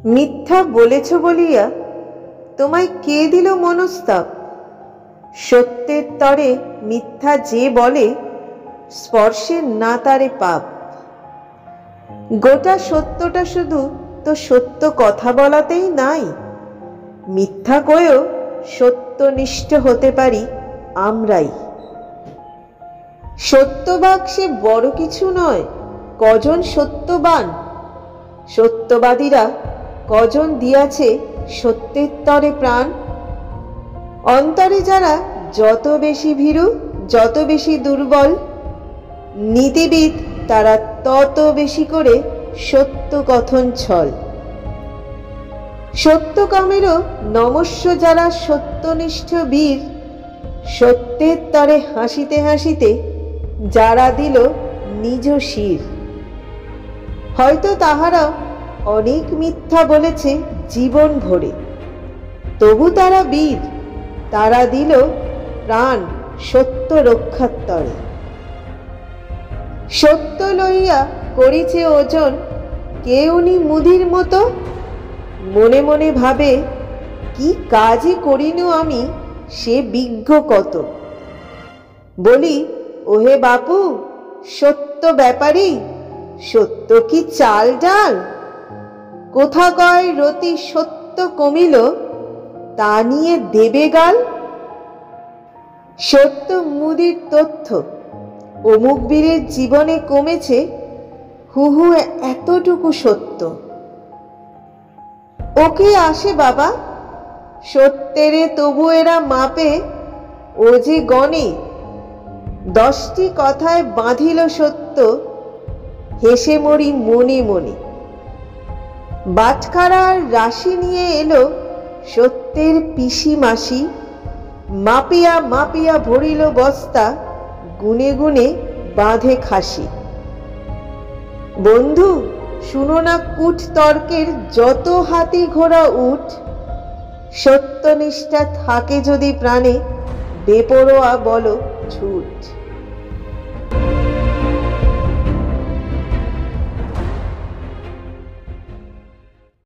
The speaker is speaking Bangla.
মিথ্যা বলেছ বলিয়া তোমায় কে দিল মনস্তাপ? সত্যের তরে মিথ্যা যে বলে, স্পর্শের না তারে পাপ। গোটা সত্যটা শুধু তো সত্য কথা বলাতেই নাই, মিথ্যা কয়েও সত্যনিষ্ঠ হতে পারি আমরাই। সত্যবাক সে বড় কিছু নয়, কজন সত্যবান? সত্যবাদীরা কজন দিয়াছে সত্যের তরে প্রাণ? অন্তরে যারা যত বেশি ভীরু, যত বেশি দুর্বল, নীতিবিদ তারা তত বেশি করে সত্য কথন ছল। সত্যকামেরও নমস্য যারা সত্যনিষ্ঠ বীর, সত্যের তরে হাসিতে হাসিতে যারা দিল নিজ শির। হয়তো তাহারা অনেক মিথ্যা বলেছে জীবন ভরে, তবু তারা বীর, তারা দিল প্রাণ সত্য রক্ষার তরে। সত্য লইয়া করিছে ওজন কেউনি মুদির মতো, মনে মনে ভাবে কি কাজে করিনু আমি সে বিজ্ঞ কত। বলি, ওহে বাপু সত্য ব্যাপারী, সত্য কি চাল ডাল? কোথা কয় রতি সত্য কমিল, তা নিয়ে দেবে গাল? সত্য মুদির তথ্য অমুক বীরের জীবনে কমেছে, হুহু এতটুকু সত্য। ওকে আসে বাবা সত্যেরে, তবু এরা মাপে ও যে গণে। 10টি কথায় বাঁধিল সত্য, হেসে মরি মনে মনে। বাটখারার রাশি নিয়ে এলো সত্যের পিসি মাসি, মাপিয়া মাপিয়া ভরিল বস্তা, গুনে গুনে বাঁধে খাসি। বন্ধু শুনো না কূট তর্কের যত হাতি ঘোড়া উঠ, সত্যনিষ্ঠা থাকে যদি প্রাণে, বেপরোয়া বলো ঝুট।